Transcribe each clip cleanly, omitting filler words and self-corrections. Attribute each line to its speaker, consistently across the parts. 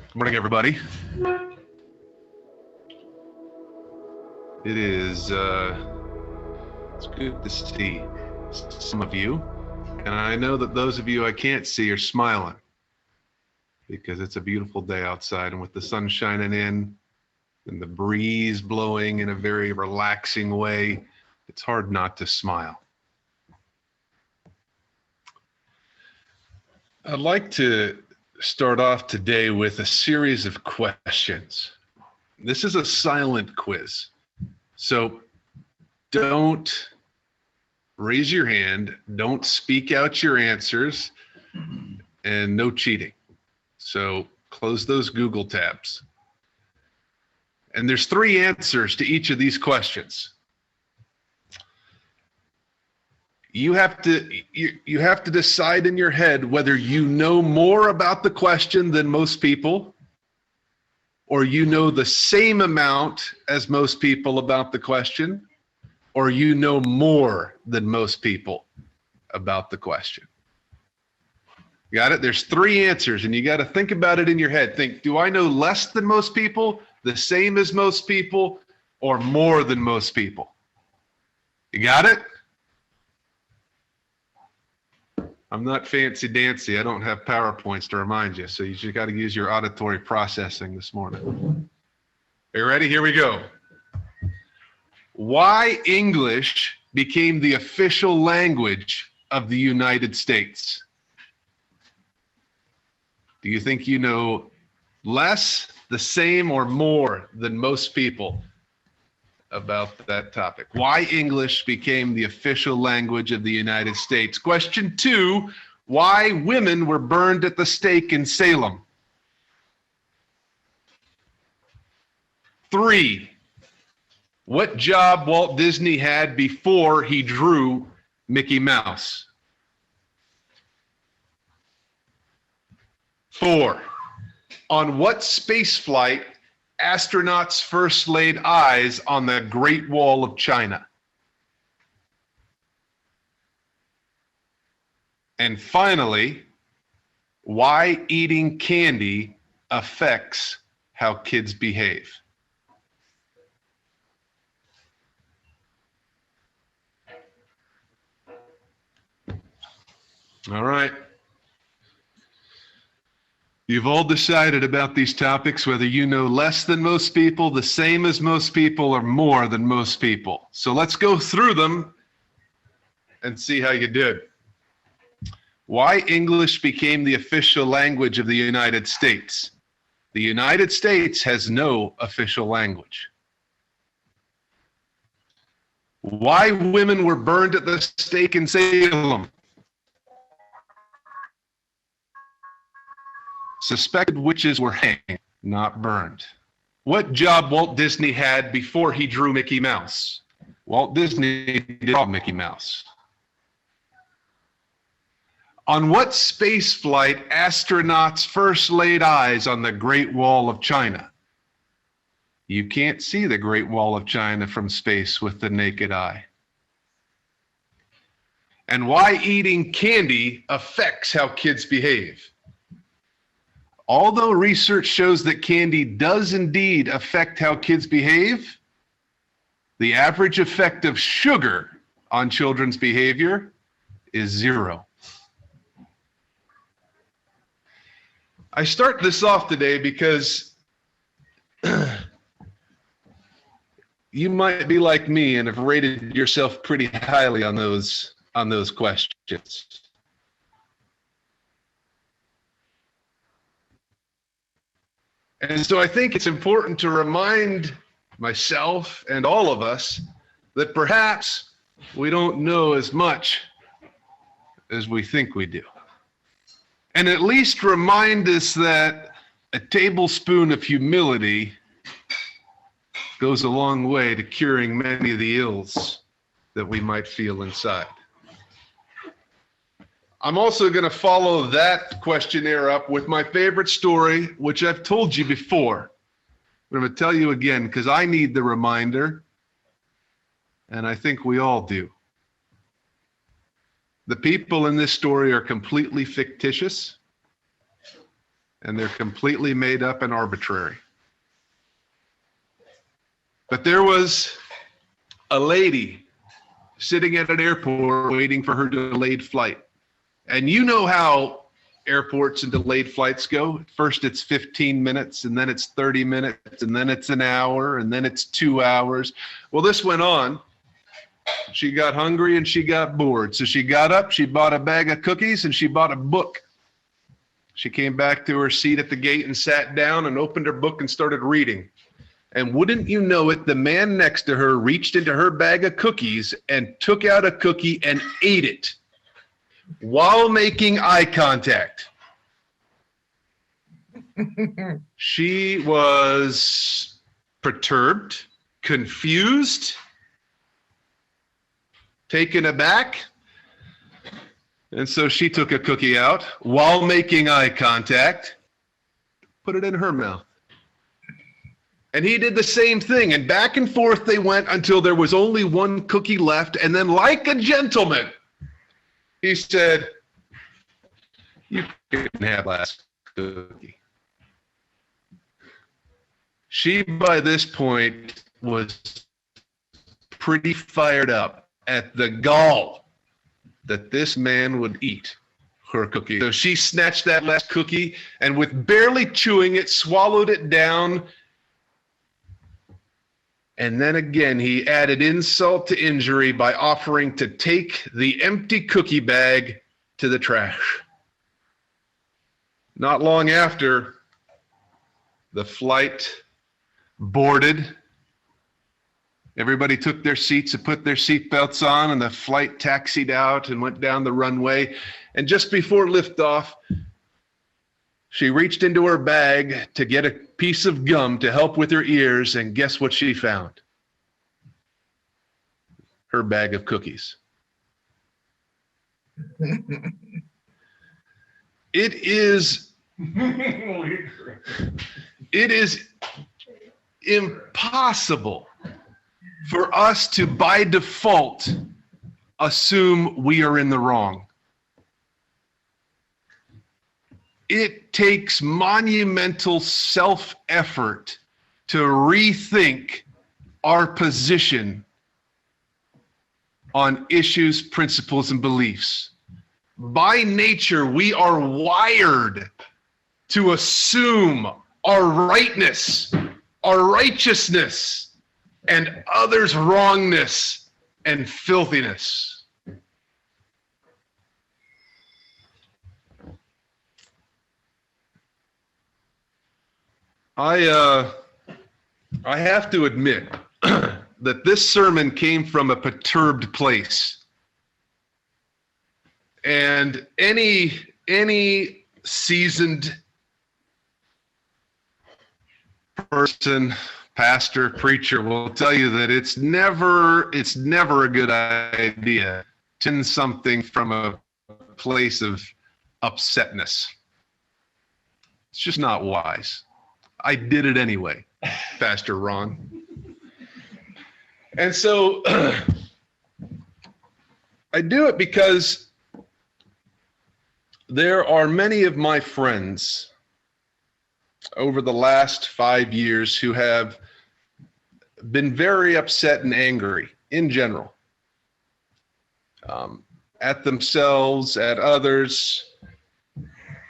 Speaker 1: Good morning, everybody. It is, it's good to see some of you. And I know that those of you I can't see are smiling because it's a beautiful day outside, and with the sun shining in and the breeze blowing in a very relaxing way, it's hard not to smile. I'd like to start off today with a series of questions. This is a silent quiz, so don't raise your hand, don't speak out your answers, and no cheating. So close those Google tabs. And there's 3 answers to each of these questions. You have to decide in your head whether you know more about the question than most people, or you know the same amount as most people about the question, or you know more than most people about the question. Got it? There's 3 answers, and you got to think about it in your head. Think, do I know less than most people, the same as most people, or more than most people? You got it? I'm not fancy dancy. I don't have PowerPoints to remind you, so you just got to use your auditory processing this morning. Are you ready? Here we go. Why English became the official language of the United States? Do you think you know less, the same, or more than most people about that topic? Why English became the official language of the United States? Question 2, why women were burned at the stake in Salem? 3, what job Walt Disney had before he drew Mickey Mouse? 4, on what space flight astronauts first laid eyes on the Great Wall of China? And finally, why eating candy affects how kids behave? All right. You've all decided about these topics, whether you know less than most people, the same as most people, or more than most people. So let's go through them and see how you did. Why English became the official language of the United States? The United States has no official language. Why women were burned at the stake in Salem? Suspected witches were hanged, not burned. What job Walt Disney had before he drew Mickey Mouse? Walt Disney did draw Mickey Mouse. On what space flight astronauts first laid eyes on the Great Wall of China? You can't see the Great Wall of China from space with the naked eye. And why eating candy affects how kids behave? Although research shows that candy does indeed affect how kids behave, the average effect of sugar on children's behavior is 0. I start this off today because you might be like me and have rated yourself pretty highly on those questions. And so I think it's important to remind myself and all of us that perhaps we don't know as much as we think we do. And at least remind us that a tablespoon of humility goes a long way to curing many of the ills that we might feel inside. I'm also going to follow that questionnaire up with my favorite story, which I've told you before. I'm going to tell you again because I need the reminder, and I think we all do. The people in this story are completely fictitious. and they're completely made up and arbitrary. But there was a lady sitting at an airport waiting for her delayed flight. And you know how airports and delayed flights go. First it's 15 minutes, and then it's 30 minutes, and then it's an hour, and then it's 2 hours. Well, this went on. She got hungry and she got bored. So she got up, she bought a bag of cookies, and she bought a book. She came back to her seat at the gate and sat down and opened her book and started reading. And wouldn't you know it, the man next to her reached into her bag of cookies and took out a cookie and ate it while making eye contact. She was perturbed, confused, taken aback. And so she took a cookie out while making eye contact, put it in her mouth. And he did the same thing, and back and forth they went until there was only one cookie left. And then, like a gentleman, he said, "You can have last cookie." She, by this point, was pretty fired up at the gall that this man would eat her cookie. So she snatched that last cookie and, with barely chewing it, swallowed it down. And then again, he added insult to injury by offering to take the empty cookie bag to the trash. Not long after, the flight boarded. Everybody took their seats and put their seatbelts on, and the flight taxied out and went down the runway. And just before liftoff, she reached into her bag to get a piece of gum to help with her ears, and guess what she found? Her bag of cookies. It is impossible for us to, by default, assume we are in the wrong. It takes monumental self-effort to rethink our position on issues, principles, and beliefs. By nature, we are wired to assume our rightness, our righteousness, and others' wrongness and filthiness. I have to admit that this sermon came from a perturbed place. And any seasoned person, pastor, preacher will tell you that it's never a good idea to send something from a place of upsetness. It's just not wise. I did it anyway, Pastor Ron. And so I do it because there are many of my friends over the last 5 years who have been very upset and angry in general, at themselves, at others.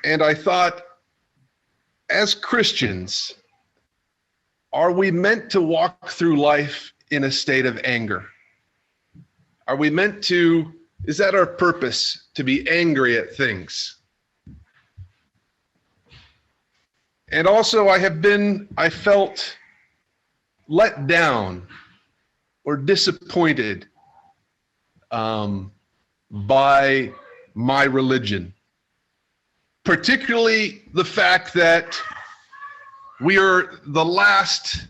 Speaker 1: And I thought, as Christians, are we meant to walk through life in a state of anger? Are we meant to, is that our purpose, to be angry at things? And also I felt let down or disappointed by my religion. Particularly the fact that we are the last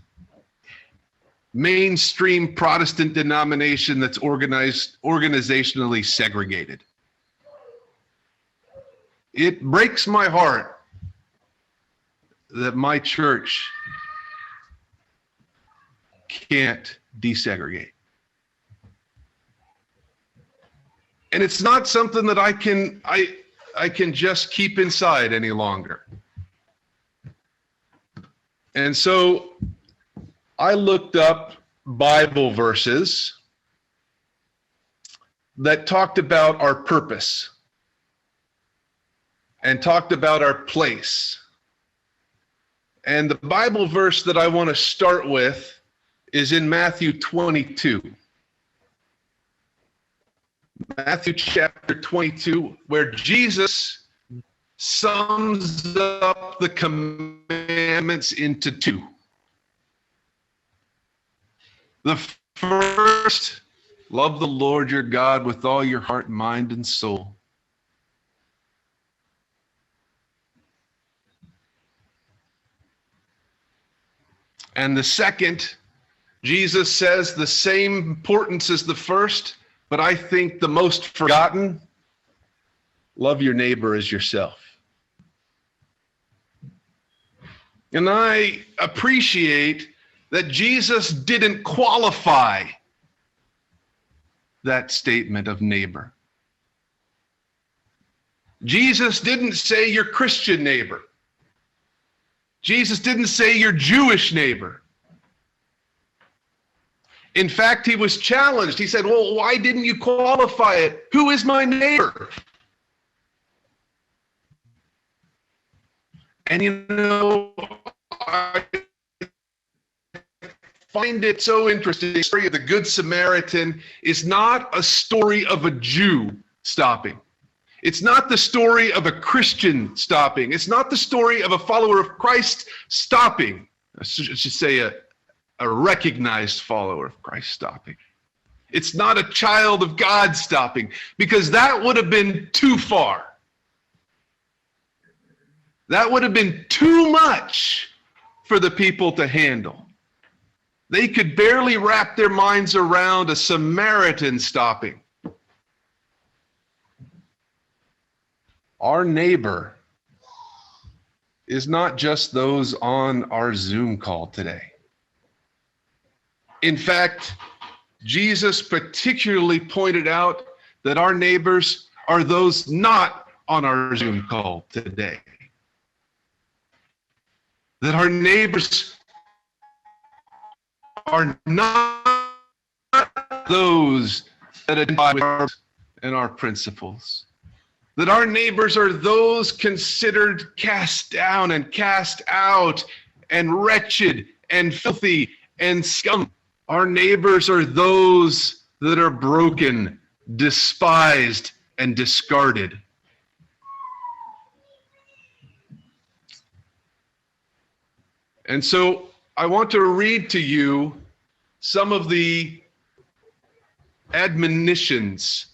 Speaker 1: mainstream Protestant denomination that's organizationally segregated. It breaks my heart that my church can't desegregate. And it's not something that I can just keep inside any longer. And so I looked up Bible verses that talked about our purpose and talked about our place. And the Bible verse that I want to start with is in Matthew 22. Matthew chapter 22, where Jesus sums up the commandments into two. The first, love the Lord your God with all your heart, mind, and soul. And the second, Jesus says the same importance as the first, but I think the most forgotten, love your neighbor as yourself. And I appreciate that Jesus didn't qualify that statement of neighbor. Jesus didn't say your Christian neighbor. Jesus didn't say your Jewish neighbor. In fact, he was challenged. He said, well, why didn't you qualify it? Who is my neighbor? And you know, I find it so interesting. The story of the Good Samaritan is not a story of a Jew stopping. It's not the story of a Christian stopping. It's not the story of a follower of Christ stopping. I should say a recognized follower of Christ stopping. It's not a child of God stopping, because that would have been too far. That would have been too much for the people to handle. They could barely wrap their minds around a Samaritan stopping. Our neighbor is not just those on our Zoom call today. In fact, Jesus particularly pointed out that our neighbors are those not on our Zoom call today. That our neighbors are not those that identify with us and our principles. That our neighbors are those considered cast down and cast out and wretched and filthy and scum. Our neighbors are those that are broken, despised, and discarded. And so I want to read to you some of the admonitions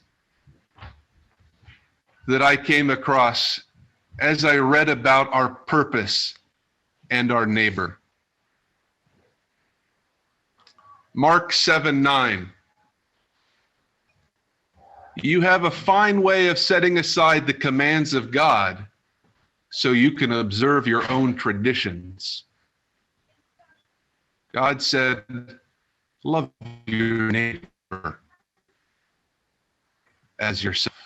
Speaker 1: that I came across as I read about our purpose and our neighbor. Mark 7:9. You have a fine way of setting aside the commands of God so you can observe your own traditions. God said, love your neighbor as yourself.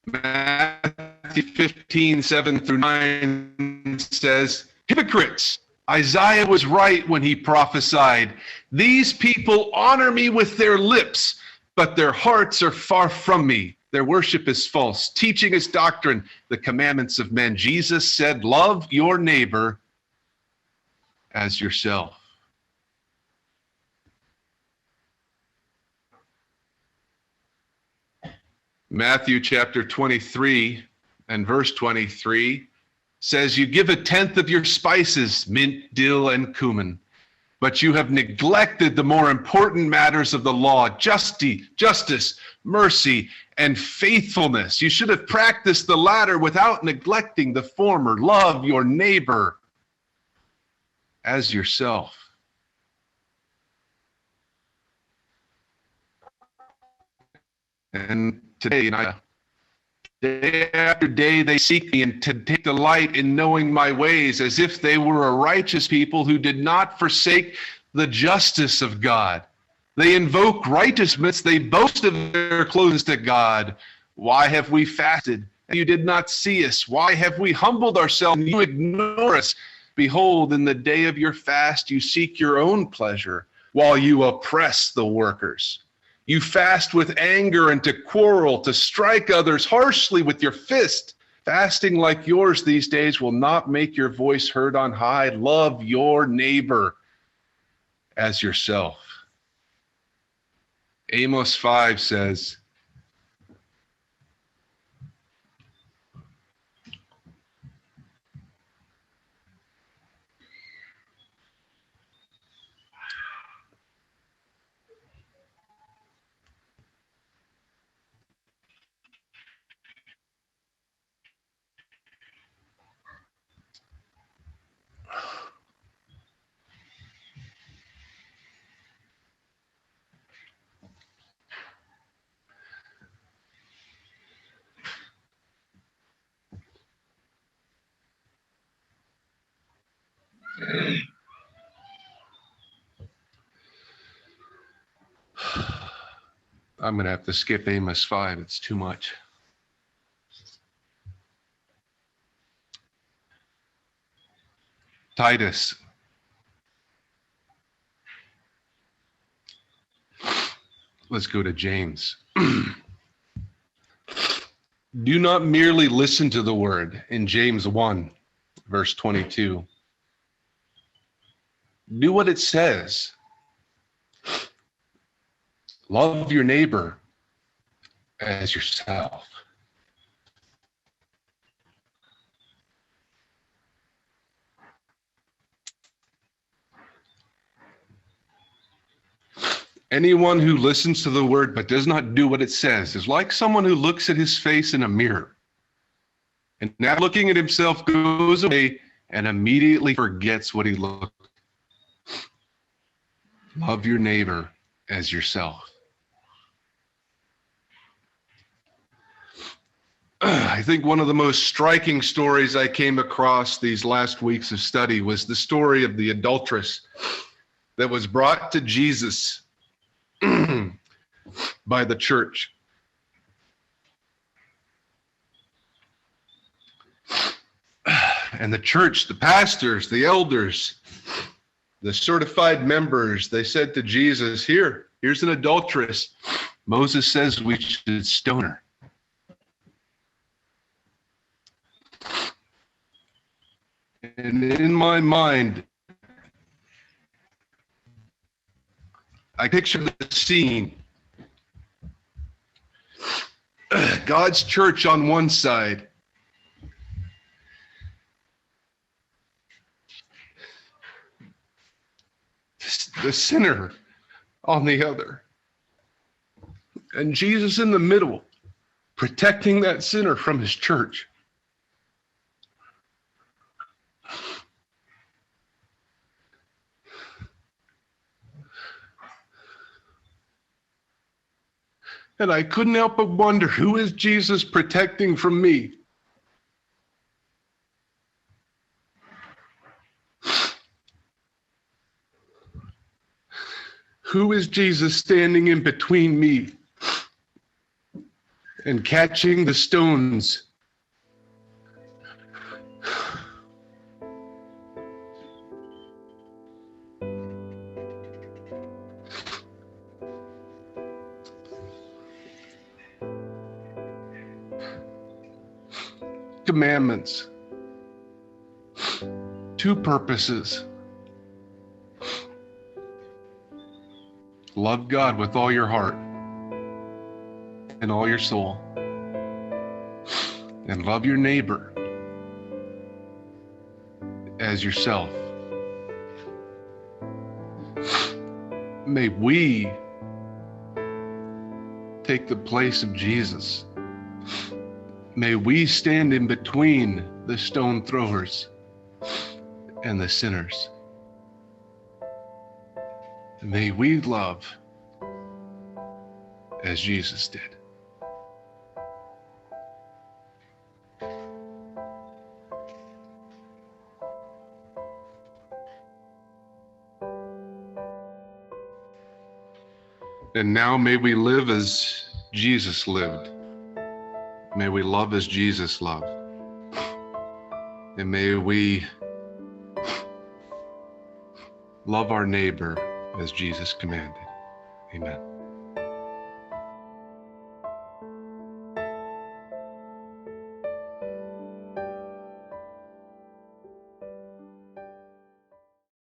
Speaker 1: Matthew 15:7-9 says, hypocrites, Isaiah was right when he prophesied, these people honor me with their lips, but their hearts are far from me. Their worship is false. Teaching is doctrine, the commandments of men. Jesus said, love your neighbor as yourself. Matthew chapter 23 and verse 23 says, you give a tenth of your spices, mint, dill, and cumin, but you have neglected the more important matters of the law, justice, mercy, and faithfulness. You should have practiced the latter without neglecting the former. Love your neighbor as yourself. And today, day after day, they seek me and to take delight in knowing my ways, as if they were a righteous people who did not forsake the justice of God. They invoke righteousness. They boast of their closeness to God. Why have we fasted and you did not see us? Why have we humbled ourselves and you ignore us? Behold, in the day of your fast, you seek your own pleasure while you oppress the workers. You fast with anger and to quarrel, to strike others harshly with your fist. Fasting like yours these days will not make your voice heard on high. Love your neighbor as yourself. Amos 5 says, I'm going to have to skip Amos 5. It's too much. Titus. Let's go to James. Do not merely listen to the word in James 1, verse 22. Do what it says. Love your neighbor as yourself. Anyone who listens to the word but does not do what it says is like someone who looks at his face in a mirror and now looking at himself goes away and immediately forgets what he looked. Love your neighbor as yourself. I think one of the most striking stories I came across these last weeks of study was the story of the adulteress that was brought to Jesus by the church. And the church, the pastors, the elders, the certified members, they said to Jesus, here's an adulteress. Moses says we should stone her. And in my mind, I picture the scene. God's church on one side, the sinner on the other, and Jesus in the middle, protecting that sinner from his church. And I couldn't help but wonder, who is Jesus protecting from me? Who is Jesus standing in between me and catching the stones? Commandments, 2 purposes. Love God with all your heart and all your soul, and love your neighbor as yourself. May we take the place of Jesus. May we stand in between the stone throwers and the sinners. May we love as Jesus did. And now may we live as Jesus lived. May we love as Jesus loved. And may we love our neighbor as Jesus commanded. Amen.